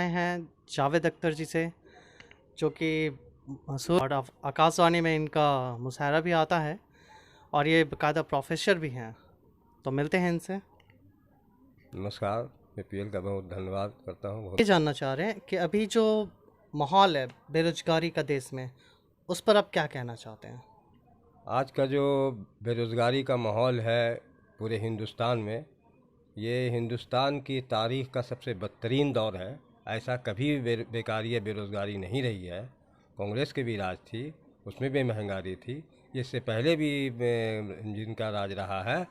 आए हैं जावेद अख्तर जी से, जो कि मशहूर और आकाशवाणी में इनका मुशायरा भी आता है और ये बाकायदा प्रोफेसर भी हैं। तो मिलते हैं इनसे। नमस्कार। मैं पीएल का बहुत धन्यवाद करता हूँ। ये बहुत जानना चाह रहे हैं कि अभी जो माहौल है बेरोजगारी का देश में, उस पर आप क्या कहना चाहते हैं? आज का जो बेरोज़गारी का माहौल है पूरे हिंदुस्तान में, ये हिंदुस्तान की तारीख़ का सबसे बदतरीन दौर है। ऐसा कभी बेकारी बेरोज़गारी नहीं रही है। कांग्रेस की भी राज थी, उसमें भी महंगाई थी। इससे पहले भी जिनका राज रहा है,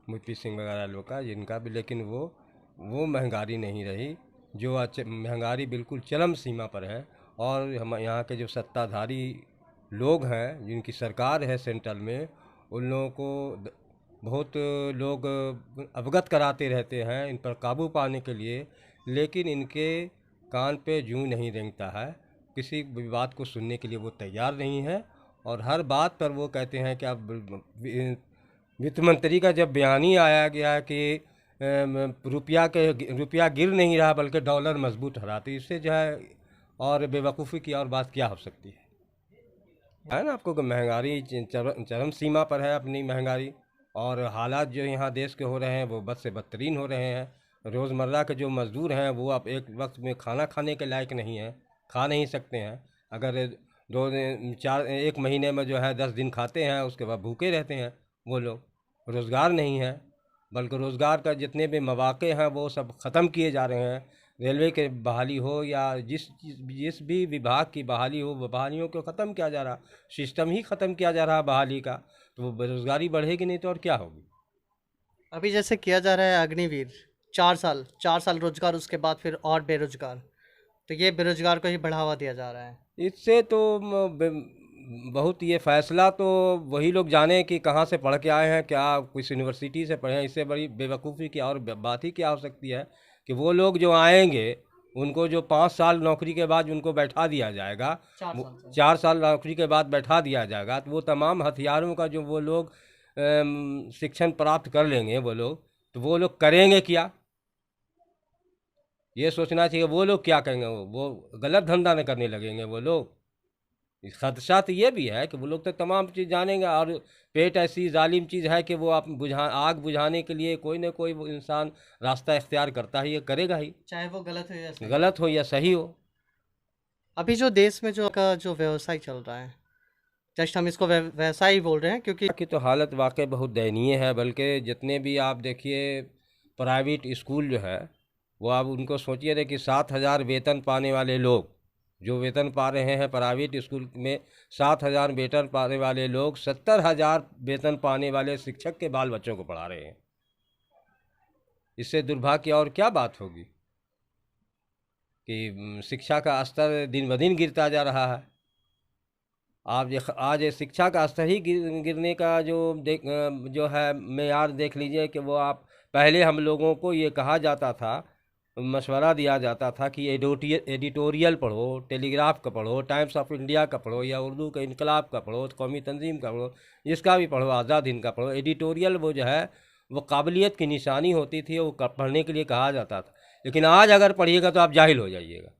मुपी सिंह वगैरह लोग का, जिनका भी, लेकिन वो महंगाई नहीं रही। जो महंगाई बिल्कुल चरम सीमा पर है। और हम यहाँ के जो सत्ताधारी लोग हैं, जिनकी सरकार है सेंट्रल में, उन लोगों को बहुत लोग अवगत कराते रहते हैं इन पर काबू पाने के लिए, लेकिन इनके कान पे जूं नहीं रेंगता है। किसी भी बात को सुनने के लिए वो तैयार नहीं है। और हर बात पर वो कहते हैं कि अब वित्त मंत्री का जब बयानी आया गया कि रुपया गिर नहीं रहा बल्कि डॉलर मजबूत हो रहा, तो इससे जो है और बेवकूफ़ी की और बात क्या हो सकती है ना। आपको महंगाई चरम सीमा पर है अपनी महंगाई। और हालात जो यहाँ देश के हो रहे हैं वो बद से बदतरीन हो रहे हैं। रोज़मर्रा के जो मज़दूर हैं वो अब एक वक्त में खाना खाने के लायक नहीं हैं, खा नहीं सकते हैं। अगर दो चार एक महीने में जो है 10 दिन खाते हैं, उसके बाद भूखे रहते हैं वो लोग। रोज़गार नहीं है, बल्कि रोज़गार का जितने भी मौक़े हैं वो सब ख़त्म किए जा रहे हैं। रेलवे के बहाली हो या जिस भी विभाग की बहाली हो, वो बहालियों को ख़त्म किया जा रहा, सिस्टम ही ख़त्म किया जा रहा है बहाली का। तो वो बेरोज़गारी बढ़ेगी नहीं तो और क्या होगी। अभी जैसे किया जा रहा है अग्निवीर, 4 साल रोजगार, उसके बाद फिर और बेरोजगार, तो ये बेरोजगार को ही बढ़ावा दिया जा रहा है। इससे तो बहुत ये फैसला तो वही लोग जाने कि कहाँ से पढ़ के आए हैं, क्या किस यूनिवर्सिटी से पढ़े हैं। इससे बड़ी बेवकूफ़ी की और बात ही क्या हो सकती है कि वो लोग जो आएंगे उनको जो 5 साल नौकरी के बाद उनको बैठा दिया जाएगा, 4 साल नौकरी के बाद बैठा दिया जाएगा, तो वो तमाम हथियारों का जो वो लोग शिक्षण प्राप्त कर लेंगे वो लोग, तो वो लोग करेंगे क्या, ये सोचना चाहिए। वो लोग क्या करेंगे, वो गलत धंधा न करने लगेंगे वो लोग। खदशा तो ये भी है कि वो लोग तो तमाम चीज़ जानेंगे। और पेट ऐसी जालिम चीज़ है कि वो आप आग बुझाने के लिए कोई ना कोई वो इंसान रास्ता इख्तियार करता ही, ये करेगा ही, चाहे वो गलत हो या सही। गलत हो या सही हो। अभी जो देश में जो व्यवसाय चल रहा है, जस्ट हम इसको व्यवसाय ही बोल रहे हैं क्योंकि की तो हालत वाकई बहुत दयनीय है। बल्कि जितने भी आप देखिए प्राइवेट स्कूल जो है, वो आप उनको सोचिए कि 7,000 वेतन पाने वाले लोग जो वेतन पा रहे हैं प्राइवेट स्कूल में, 7,000 वेतन पाने वाले लोग 70,000 वेतन पाने वाले शिक्षक के बाल बच्चों को पढ़ा रहे हैं। इससे दुर्भाग्य और क्या बात होगी कि शिक्षा का स्तर दिन ब दिन गिरता जा रहा है। आप आज ये शिक्षा का स्तर ही गिरने का जो है मेयार देख लीजिए कि वो आप पहले हम लोगों को ये कहा जाता था, मशवरा दिया जाता था कि एडिटोरियल पढ़ो, टेलीग्राफ का पढ़ो, टाइम्स ऑफ इंडिया का पढ़ो, या उर्दू का इनकलाब का पढ़ो, कौमी तंजीम का पढ़ो, इसका भी पढ़ो, आज़ाद हिंद का पढ़ो। एडिटोरियल वो जो है वो काबिलियत की निशानी होती थी, वो पढ़ने के लिए कहा जाता था। लेकिन आज अगर पढ़िएगा तो आप जाहिल हो जाइएगा,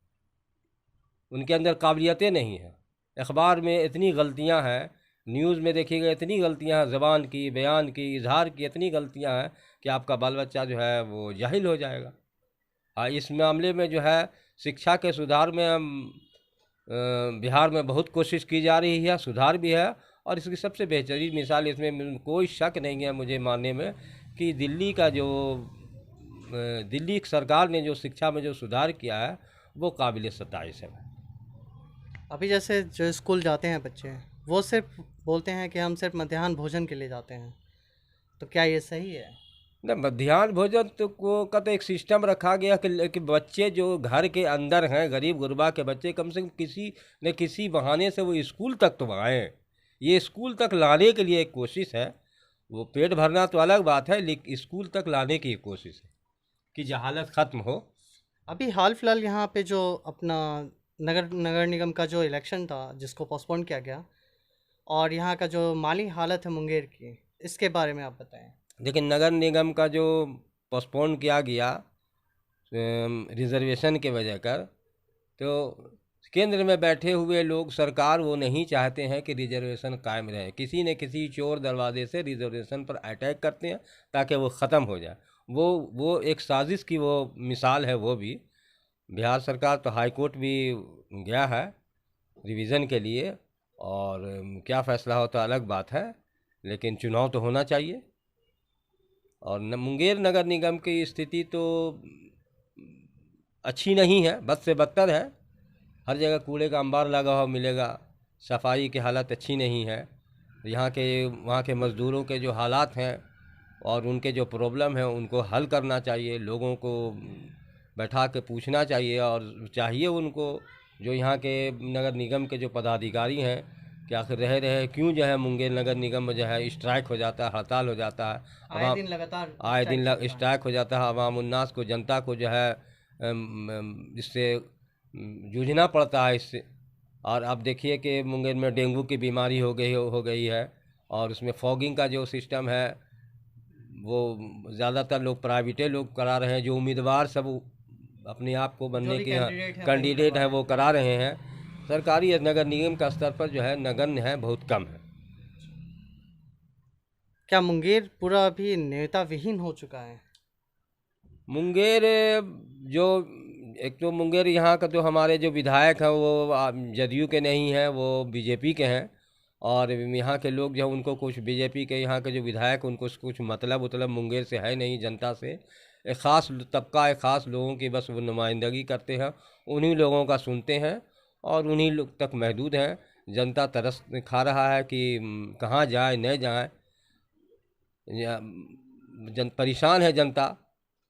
उनके अंदर काबिलियतें नहीं हैं। अखबार में इतनी गलतियां हैं, न्यूज़ में देखिएगा इतनी गलतियां हैं, ज़बान की, बयान की, इजहार की इतनी गलतियां हैं कि आपका बाल बच्चा जो है वो जाहिल हो जाएगा। हाँ, इस मामले में जो है शिक्षा के सुधार में हम बिहार में बहुत कोशिश की जा रही है, सुधार भी है। और इसकी सबसे बेहतरीन मिसाल, इसमें कोई शक नहीं है मुझे मानने में, कि दिल्ली सरकार ने जो शिक्षा में जो सुधार किया है वो काबिल सताइश है। अभी जैसे जो स्कूल जाते हैं बच्चे, वो सिर्फ बोलते हैं कि हम सिर्फ मध्याह्न भोजन के लिए जाते हैं, तो क्या ये सही है? ना, मध्याह्न भोजन तो का तो एक सिस्टम रखा गया कि बच्चे जो घर के अंदर हैं, गरीब गुरबा के बच्चे, कम से कम किसी न किसी बहाने से वो स्कूल तक तो आएँ। ये स्कूल तक लाने के लिए एक कोशिश है। वो पेट भरना तो अलग बात है, लेकिन स्कूल तक लाने की कोशिश है कि जहालत ख़त्म हो। अभी हाल फिलहाल यहाँ पे जो अपना नगर निगम का जो इलेक्शन था, जिसको पोस्टपोन किया गया, और यहाँ का जो माली हालत है मुंगेर की, इसके बारे में आप बताएं। लेकिन नगर निगम का जो पोस्टपोन किया गया रिजर्वेशन के वजह कर, तो केंद्र में बैठे हुए लोग, सरकार, वो नहीं चाहते हैं कि रिजर्वेशन कायम रहे। किसी न किसी चोर दरवाजे से रिजर्वेशन पर अटैक करते हैं ताकि वो ख़त्म हो जाए। वो एक साजिश की वो मिसाल है। वो भी बिहार सरकार तो हाई कोर्ट भी गया है रिवीज़न के लिए, और क्या फ़ैसला होता अलग बात है, लेकिन चुनाव तो होना चाहिए। और मुंगेर नगर निगम की स्थिति तो अच्छी नहीं है, बद से बदतर है। हर जगह कूड़े का अंबार लगा हुआ मिलेगा, सफाई की हालत अच्छी नहीं है। यहाँ के वहाँ के मज़दूरों के जो हालात हैं और उनके जो प्रॉब्लम है उनको हल करना चाहिए, लोगों को बैठा के पूछना चाहिए। और चाहिए उनको, जो यहाँ के नगर निगम के जो पदाधिकारी हैं, कि आखिर रह रहे क्यों जो है मुंगेर नगर निगम में जो है स्ट्राइक हो जाता है, हड़ताल हो जाता है। आए दिन लगातार आए दिन स्ट्राइक चलता है। स्ट्राइक हो जाता है। अवाम उन्नास को, जनता को जो है इससे जूझना पड़ता है इससे। और अब देखिए कि मुंगेर में डेंगू की बीमारी हो गई है, और उसमें फॉगिंग का जो सिस्टम है वो ज़्यादातर लोग प्राइवेटे लोग करा रहे हैं। जो उम्मीदवार सब अपने आप को जो बनने भी के कैंडिडेट है वही कैंडिडेट करवा हैं रहे वो हैं। करा रहे हैं। सरकारी या नगर निगम का स्तर पर जो है नगण्य है, बहुत कम है। क्या मुंगेर पूरा अभी नेता विहीन हो चुका है? मुंगेर जो एक तो मुंगेर यहाँ का जो हमारे जो विधायक हैं वो जदयू के नहीं हैं, वो बीजेपी के हैं। और यहाँ के लोग जो उनको कुछ बीजेपी के यहाँ के जो विधायक उनको कुछ मतलब मुंगेर से है नहीं, जनता से। एक ख़ास तबका, एक ख़ास लोगों की बस वो नुमाइंदगी करते हैं, उन्हीं लोगों का सुनते हैं और उन्हीं लोग तक महदूद हैं। जनता तरस खा रहा है कि कहाँ जाए न जाए, या परेशान है जनता।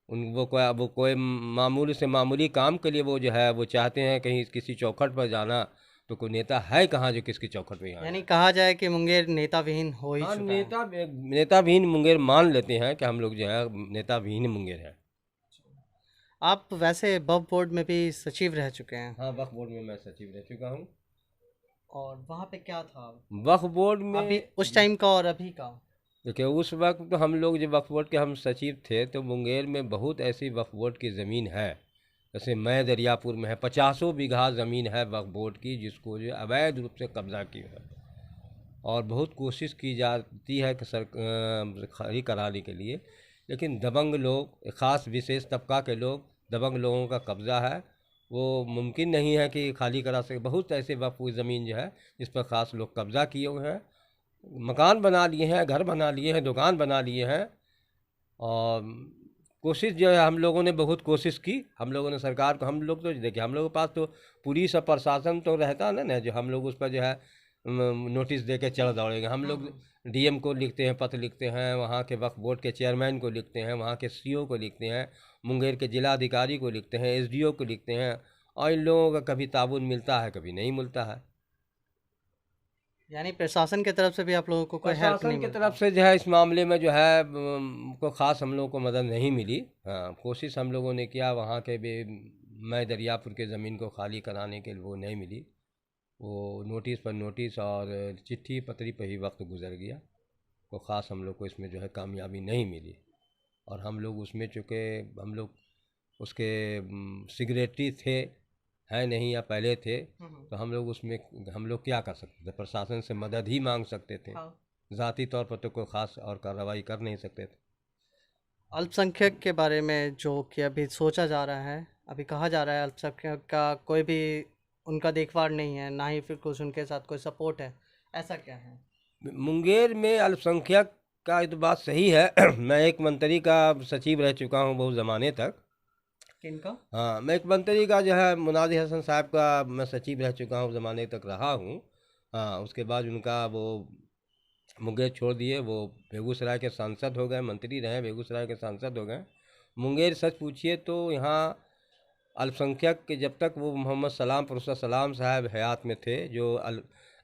वो कोई मामूली से मामूली काम के लिए वो जो है वो चाहते हैं कहीं किसी चौखट पर जाना, तो कोई नेता है कहाँ जो किसकी चौखट पर यहाँ यानी जाए। कहा जाए कि मुंगेर नेता विहीन हो ही हाँ, चुका है। नेता विहीन मुंगेर मान लेते हैं कि हम लोग जो है नेता विहीन मुंगेर है। आप वैसे वक्फ बोर्ड में भी सचिव रह चुके हैं, हाँ, वक्फ बोर्ड में मैं सचिव रह चुका हूँ। और वहाँ पे क्या था वक्फ बोर्ड अभी में उस टाइम का और अभी का? देखिए, उस वक्त तो हम लोग जब वक्फ बोर्ड के हम सचिव थे तो मुंगेर में बहुत ऐसी वक्फ बोर्ड की ज़मीन है, जैसे मैं दरियापुर में है 50 बीघा ज़मीन है वक्फ बोर्ड की, जिसको जो अवैध रूप से कब्जा किया है। और बहुत कोशिश की जाती है कि खाली कराने के लिए, लेकिन दबंग लोग, ख़ास विशेष तबका के लोग, दबंग लोगों का कब्ज़ा है, वो मुमकिन नहीं है कि खाली करा सके। बहुत ऐसे वक्फ ज़मीन जो है जिस पर ख़ास लोग कब्ज़ा किए हुए हैं, मकान बना लिए हैं, घर बना लिए हैं, दुकान बना लिए हैं। और कोशिश जो है हम लोगों ने बहुत कोशिश की, हम लोगों ने सरकार को, हम लोग तो देखिए हम लोगों के पास तो पुलिस और प्रशासन तो रहता ना जो हम लोग उस पर जो है नोटिस दे के चल दौड़ेंगे। हम लोग डीएम को लिखते हैं, पत्र लिखते हैं, वहाँ के वक्फ बोर्ड के चेयरमैन को लिखते हैं, वहाँ के सीओ को लिखते हैं, मुंगेर के जिला अधिकारी को लिखते हैं, एसडीओ को लिखते हैं, और इन लोगों का कभी ताबून मिलता है, कभी नहीं मिलता है। यानी प्रशासन की तरफ से भी आप लोगों को कोई हेल्प प्रशासन नहीं की मिलता? तरफ से जो है इस मामले में जो है को ख़ास हम लोगों को मदद नहीं मिली। हाँ, कोशिश हम लोगों ने किया, वहाँ के भी मैं दरियापुर के ज़मीन को खाली कराने के लिए वो नहीं मिली। वो नोटिस पर नोटिस और चिट्ठी पत्री पर ही वक्त गुजर गया। तो ख़ास हम लोग को इसमें जो है कामयाबी नहीं मिली। और हम लोग उसमें चूँकि हम लोग उसके सिग्रेटरी थे, हैं नहीं या पहले थे, तो हम लोग उसमें हम लोग क्या कर सकते थे, प्रशासन से मदद ही मांग सकते थे। हाँ। ज़ाती तौर पर तो कोई ख़ास और कार्रवाई कर नहीं सकते थे। अल्पसंख्यक के बारे में जो कि अभी सोचा जा रहा है, अभी कहा जा रहा है अल्पसंख्यक का कोई भी उनका देखभाल नहीं है, ना ही फिर कुछ उनके साथ कोई सपोर्ट है, ऐसा क्या है? मुंगेर में अल्पसंख्यक का ये तो बात सही है। मैं एक मंत्री का सचिव रह चुका हूँ बहुत ज़माने तक। किनका? हाँ, मैं एक मंत्री का जो है मुनादी हसन साहब का मैं सचिव रह चुका हूँ, ज़माने तक रहा हूँ। हाँ, उसके बाद उनका वो मुंगेर छोड़ दिए, वो बेगूसराय के सांसद हो गए, मंत्री रहे, बेगूसराय के सांसद हो गए। मुंगेर सच पूछिए तो यहाँ अल्पसंख्यक के जब तक वो मोहम्मद सलाम प्रोफेसर सलाम साहब हयात में थे, जो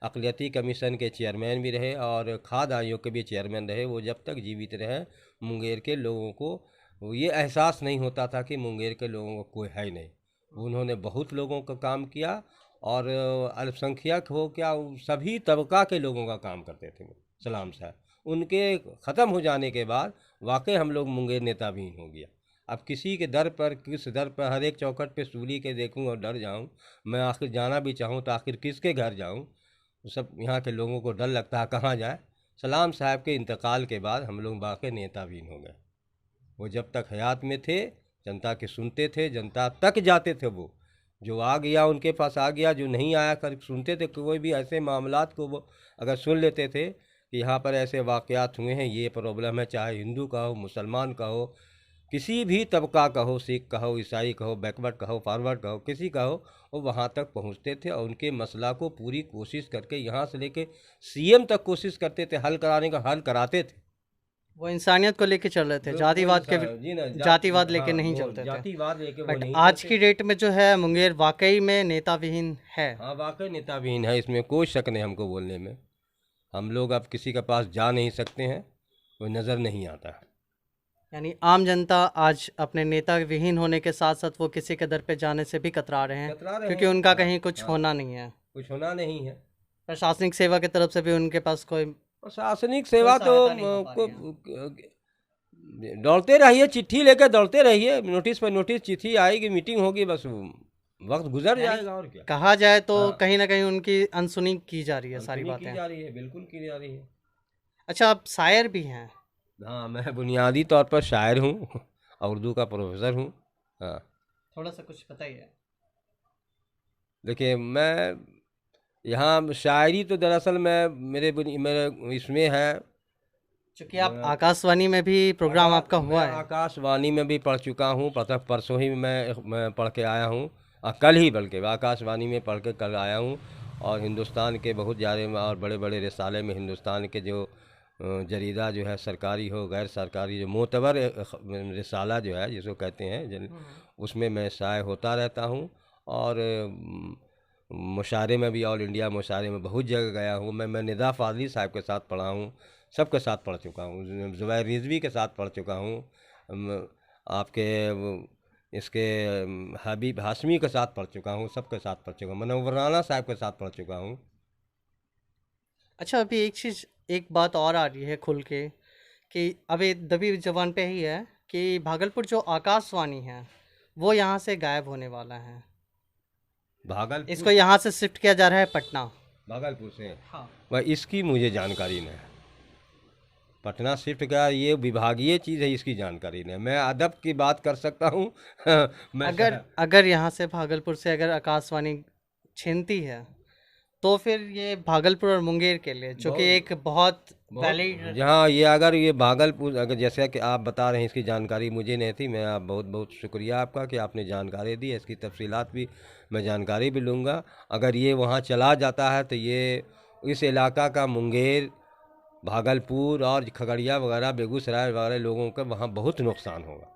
अक़लियती कमीशन के चेयरमैन भी रहे और खाद्य आयोग के भी चेयरमैन रहे, वो जब तक जीवित रहे मुंगेर के लोगों को ये एहसास नहीं होता था कि मुंगेर के लोगों को कोई है ही नहीं। उन्होंने बहुत लोगों का काम किया, और अल्पसंख्यक हो क्या, सभी तबका के लोगों का काम करते थे सलाम साहब। उनके ख़त्म हो जाने के बाद वाकई हम लोग मुंगेर नेताविहीन हो गया। अब किसी के दर पर, किस दर पर, हर एक चौखट पे सूली के देखूं और डर जाऊं। मैं आखिर जाना भी चाहूं तो आखिर किसके घर जाऊं। तो सब यहाँ के लोगों को डर लगता है कहाँ जाए। सलाम साहब के इंतकाल के बाद हम लोग वाकई नेतावीन हो गए। वो जब तक हयात में थे जनता के सुनते थे, जनता तक जाते थे। वो जो आ गया उनके पास आ गया, जो नहीं आया कर सुनते थे। कोई भी ऐसे मामलात को वो अगर सुन लेते थे कि यहाँ पर ऐसे वाक़यात हुए हैं, ये प्रॉब्लम है, चाहे हिंदू का हो, मुसलमान का हो, किसी भी तबका का हो, सिख का हो, ईसाई का हो, बैकवर्ड का हो, फॉरवर्ड का हो, किसी का हो, वो वहाँ तक पहुँचते थे और उनके मसला को पूरी कोशिश करके यहाँ से लेके सीएम तक कोशिश करते थे हल कराने का, हल कराते थे। वो इंसानियत को लेके चल रहे थे, वो जातिवाद के जी ना, जातिवाद हाँ, लेके नहीं वो चलते थे। जातिवाद लेके वो बट नहीं आज चलते। की डेट में जो है मुंगेर वाकई में नेता विहीन है। हाँ वाकई नेताविहीन है, इसमें कोई शक नहीं हमको बोलने में। हम लोग अब किसी के पास जा नहीं सकते हैं, कोई नज़र नहीं आता है। यानी आम जनता आज अपने नेता विहीन होने के साथ साथ वो किसी के दर पे जाने से भी कतरा रहे हैं, कतरा रहे क्योंकि हैं। उनका हाँ, कहीं कुछ हाँ, होना नहीं है। कुछ होना नहीं है। प्रशासनिक सेवा की तरफ से भी उनके पास कोई प्रशासनिक सेवा तो सहायता नहीं हो पा रही है। दौड़ते रहिए, चिट्ठी लेकर दौड़ते रहिए, नोटिस पर नोटिस, चिट्ठी आएगी, मीटिंग होगी, बस वक्त गुजर यानी जाएगा और क्या। कहा जाए तो हाँ, कहीं ना कहीं उनकी अनसुनी की जा रही है सारी अनसुनी की बातें। जा रही है, बिल्कुल की जा रही है। अच्छा, आप शायर भी हैं। हाँ मैं बुनियादी तौर पर शायर हूँ और उर्दू का प्रोफेसर हूँ। हाँ थोड़ा सा कुछ बताइए। देखिए, मैं यहाँ शायरी तो दरअसल मैं मेरे इसमें है। क्योंकि आप आकाशवाणी में भी प्रोग्राम आपका मैं हुआ है। आकाशवाणी में भी पढ़ चुका हूँ, परसों ही मैं पढ़ के आया हूँ। कल ही बल्कि आकाशवाणी में पढ़ के कल आया हूँ। और हिंदुस्तान के बहुत ज़्यादा और बड़े बड़े रिसाले में हिंदुस्तान के जो जरीदा जो है, सरकारी हो गैर सरकारी, जो मोतबर रिसाला जो है जिसको कहते हैं उसमें मैं शाये होता रहता हूँ। और मुशायरे में भी, ऑल इंडिया मुशायरे में बहुत जगह गया हूँ। मैं निदा फाजली साहब के साथ पढ़ा हूँ, सबके साथ पढ़ चुका हूँ, ज़ुबैर रिजवी के साथ पढ़ चुका हूँ, आपके इसके हबीब हाशमी के साथ पढ़ चुका हूँ, सबके साथ पढ़ चुका हूँ, मनव्वर राना साहब के साथ पढ़ चुका हूँ। अच्छा, अभी एक बात और आ रही है खुल के कि अभी दबी जबान पे ही है कि भागलपुर जो आकाशवाणी है वो यहाँ से गायब होने वाला है। भागलपुर, इसको यहाँ से शिफ्ट किया जा रहा है पटना। भागलपुर से? हाँ। वह इसकी मुझे जानकारी नहीं है। पटना शिफ्ट का ये विभागीय चीज़ है, इसकी जानकारी नहीं। मैं अदब की बात कर सकता हूँ मैं अगर यहाँ से भागलपुर से अगर आकाशवाणी छिनती है तो फिर ये भागलपुर और मुंगेर के लिए, जो कि एक बहुत वैलिड। जहाँ ये अगर ये भागलपुर, अगर जैसा कि आप बता रहे हैं, इसकी जानकारी मुझे नहीं थी। मैं आप बहुत बहुत शुक्रिया आपका कि आपने जानकारी दी। इसकी तफसीलात भी मैं जानकारी भी लूँगा। अगर ये वहाँ चला जाता है तो ये इस इलाका का, मुंगेर, भागलपुर और खगड़िया वगैरह, बेगूसराय वगैरह लोगों का वहाँ बहुत नुकसान होगा।